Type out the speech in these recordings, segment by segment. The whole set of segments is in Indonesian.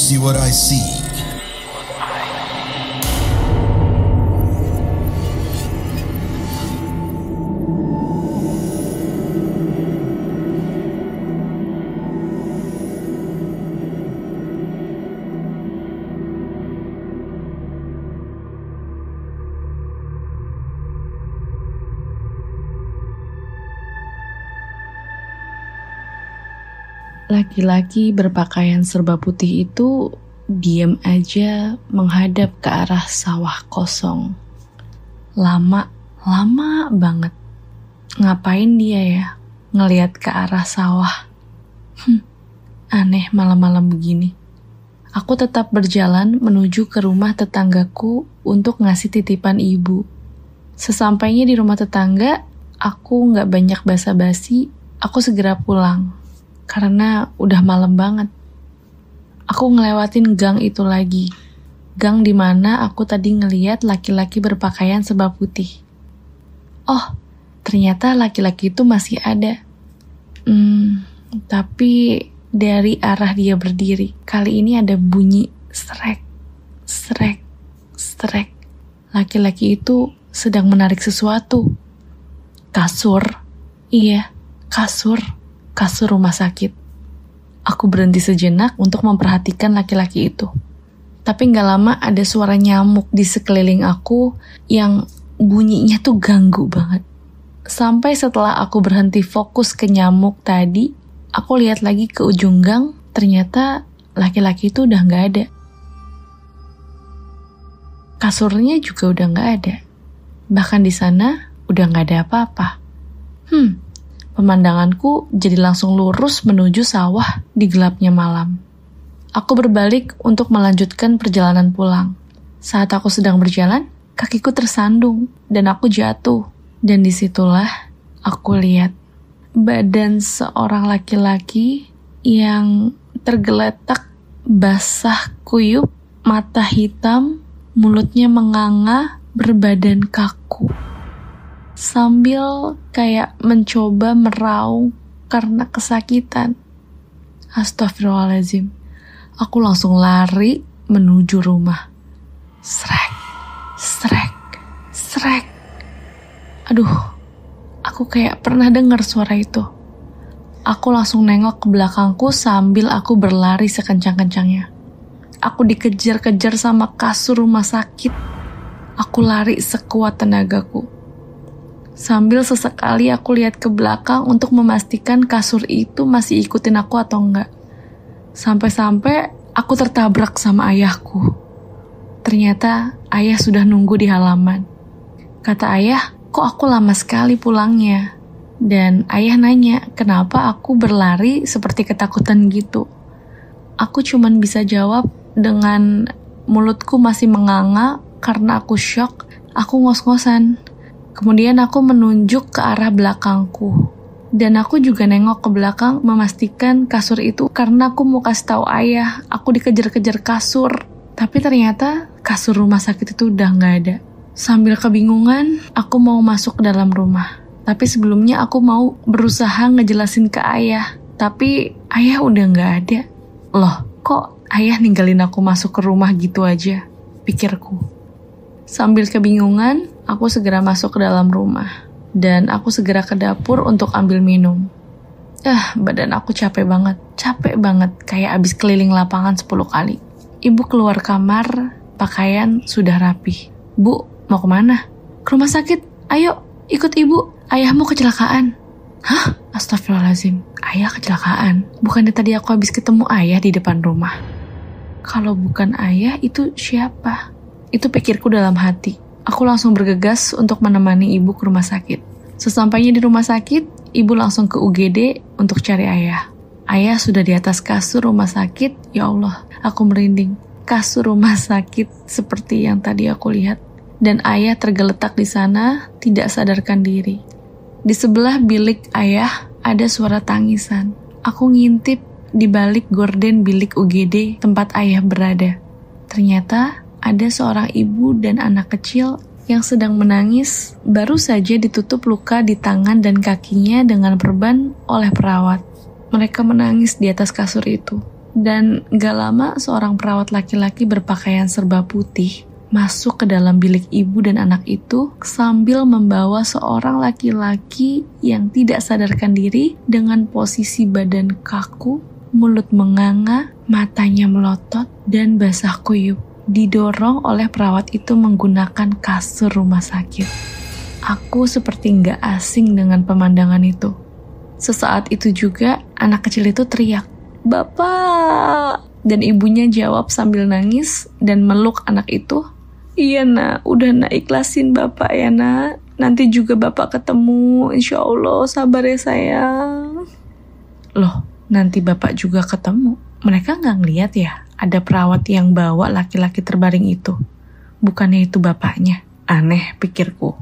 see what I see? Laki-laki berpakaian serba putih itu diam aja menghadap ke arah sawah kosong. Lama banget. Ngapain dia ya ngelihat ke arah sawah? Aneh malam-malam begini. Aku tetap berjalan menuju ke rumah tetanggaku untuk ngasih titipan ibu. Sesampainya di rumah tetangga, aku gak banyak basa-basi, aku segera pulang. Karena udah malam banget. Aku ngelewatin gang itu lagi. Gang di mana aku tadi ngeliat laki-laki berpakaian serba putih. Oh, ternyata laki-laki itu masih ada. Tapi dari arah dia berdiri, kali ini ada bunyi srek, srek, srek. Laki-laki itu sedang menarik sesuatu. Kasur. Iya, kasur rumah sakit. Aku berhenti sejenak untuk memperhatikan laki-laki itu. Tapi gak lama ada suara nyamuk di sekeliling aku yang bunyinya tuh ganggu banget. Sampai setelah aku berhenti fokus ke nyamuk tadi, aku lihat lagi ke ujung gang, ternyata laki-laki itu udah gak ada. Kasurnya juga udah gak ada. Bahkan di sana udah gak ada apa-apa. Pemandanganku jadi langsung lurus menuju sawah di gelapnya malam. Aku berbalik untuk melanjutkan perjalanan pulang. Saat aku sedang berjalan, kakiku tersandung dan aku jatuh. Dan disitulah aku lihat badan seorang laki-laki yang tergeletak basah kuyup, mata hitam, mulutnya menganga, berbadan kaku. Sambil kayak mencoba meraung karena kesakitan. Astagfirullahaladzim. Aku langsung lari menuju rumah. Srek, srek, srek. Aduh, aku kayak pernah dengar suara itu. Aku langsung nengok ke belakangku sambil aku berlari sekencang-kencangnya. Aku dikejar-kejar sama kasur rumah sakit. Aku lari sekuat tenagaku. Sambil sesekali aku lihat ke belakang untuk memastikan kasur itu masih ikutin aku atau enggak. Sampai-sampai aku tertabrak sama ayahku. Ternyata ayah sudah nunggu di halaman. Kata ayah, kok aku lama sekali pulangnya? Dan ayah nanya, kenapa aku berlari seperti ketakutan gitu? Aku cuman bisa jawab dengan mulutku masih menganga karena aku shock. Aku ngos-ngosan. Kemudian aku menunjuk ke arah belakangku. Dan aku juga nengok ke belakang memastikan kasur itu karena aku mau kasih tahu ayah aku dikejar-kejar kasur. Tapi ternyata kasur rumah sakit itu udah gak ada. Sambil kebingungan, aku mau masuk ke dalam rumah. Tapi sebelumnya aku mau berusaha ngejelasin ke ayah. Tapi ayah udah gak ada. Loh, kok ayah ninggalin aku masuk ke rumah gitu aja? Pikirku. Sambil kebingungan, aku segera masuk ke dalam rumah. Dan aku segera ke dapur untuk ambil minum. Badan aku capek banget, kayak abis keliling lapangan 10 kali. Ibu keluar kamar, pakaian sudah rapi. Bu, mau kemana? Ke rumah sakit, ayo ikut ibu, ayahmu kecelakaan. Hah? Astagfirullahaladzim, ayah kecelakaan? Bukannya tadi aku habis ketemu ayah di depan rumah? Kalau bukan ayah, itu siapa? Itu pikirku dalam hati. Aku langsung bergegas untuk menemani ibu ke rumah sakit. Sesampainya di rumah sakit, ibu langsung ke UGD untuk cari ayah. Ayah sudah di atas kasur rumah sakit. Ya Allah, aku merinding. Kasur rumah sakit seperti yang tadi aku lihat. Dan ayah tergeletak di sana, tidak sadarkan diri. Di sebelah bilik ayah ada suara tangisan. Aku ngintip di balik gorden bilik UGD tempat ayah berada. Ternyata ada seorang ibu dan anak kecil yang sedang menangis, baru saja ditutup luka di tangan dan kakinya dengan perban oleh perawat. Mereka menangis di atas kasur itu. Dan gak lama seorang perawat laki-laki berpakaian serba putih masuk ke dalam bilik ibu dan anak itu sambil membawa seorang laki-laki yang tidak sadarkan diri dengan posisi badan kaku, mulut menganga, matanya melotot, dan basah kuyup. Didorong oleh perawat itu menggunakan kasur rumah sakit. Aku seperti gak asing dengan pemandangan itu. Sesaat itu juga anak kecil itu teriak, "Bapak!" Dan ibunya jawab sambil nangis dan meluk anak itu. "Iya nak, udah nak, ikhlasin bapak ya nak. Nanti juga bapak ketemu, insya Allah, sabar ya sayang." Loh, nanti bapak juga ketemu? Mereka nggak ngeliat ya ada perawat yang bawa laki-laki terbaring itu? Bukannya itu bapaknya? Aneh, pikirku.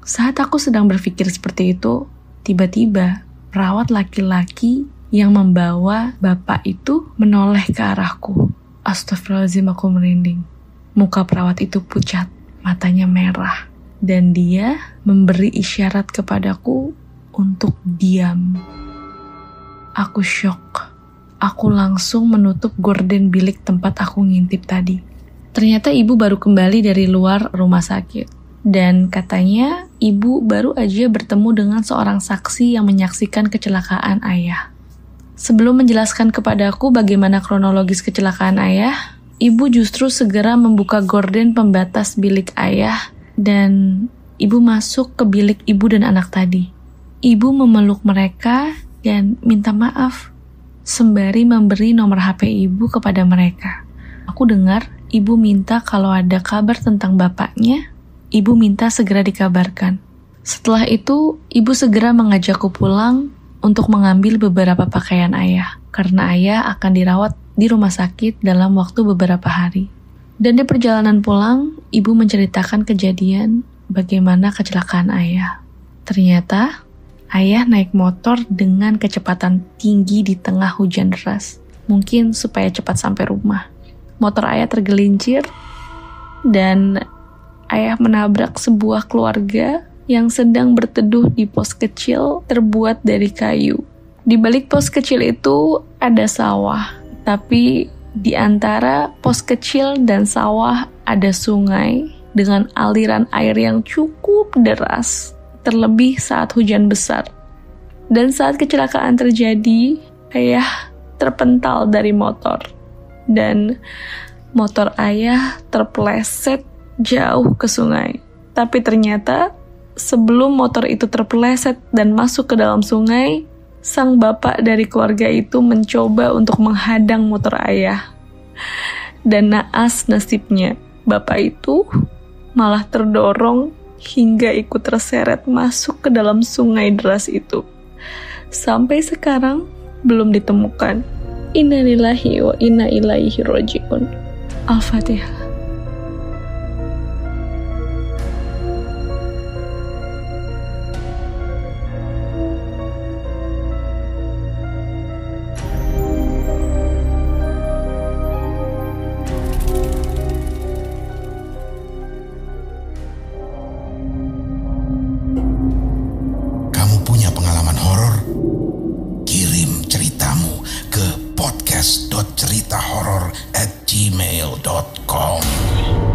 Saat aku sedang berpikir seperti itu, tiba-tiba perawat laki-laki yang membawa bapak itu menoleh ke arahku. Astagfirullahaladzim, aku merinding. Muka perawat itu pucat, matanya merah, dan dia memberi isyarat kepadaku untuk diam. Aku syok. Aku langsung menutup gorden bilik tempat aku ngintip tadi. Ternyata ibu baru kembali dari luar rumah sakit. Dan katanya ibu baru aja bertemu dengan seorang saksi yang menyaksikan kecelakaan ayah. Sebelum menjelaskan kepadaku bagaimana kronologis kecelakaan ayah, ibu justru segera membuka gorden pembatas bilik ayah dan ibu masuk ke bilik ibu dan anak tadi. Ibu memeluk mereka dan minta maaf, sembari memberi nomor HP ibu kepada mereka. Aku dengar ibu minta kalau ada kabar tentang bapaknya, ibu minta segera dikabarkan. Setelah itu, ibu segera mengajakku pulang untuk mengambil beberapa pakaian ayah, karena ayah akan dirawat di rumah sakit dalam waktu beberapa hari. Dan di perjalanan pulang, ibu menceritakan kejadian bagaimana kecelakaan ayah. Ternyata, ayah naik motor dengan kecepatan tinggi di tengah hujan deras, mungkin supaya cepat sampai rumah. Motor ayah tergelincir, dan ayah menabrak sebuah keluarga yang sedang berteduh di pos kecil terbuat dari kayu. Di balik pos kecil itu ada sawah, tapi di antara pos kecil dan sawah ada sungai dengan aliran air yang cukup deras, terlebih saat hujan besar. Dan saat kecelakaan terjadi, ayah terpental dari motor. Dan motor ayah terpeleset jauh ke sungai. Tapi ternyata sebelum motor itu terpeleset dan masuk ke dalam sungai, sang bapak dari keluarga itu mencoba untuk menghadang motor ayah. Dan naas nasibnya, bapak itu malah terdorong hingga ikut terseret masuk ke dalam sungai deras itu. Sampai sekarang belum ditemukan. Inna lillahi wa inna ilaihi raji'un. Al-Fatihah. podcast.ceritahoror@gmail.com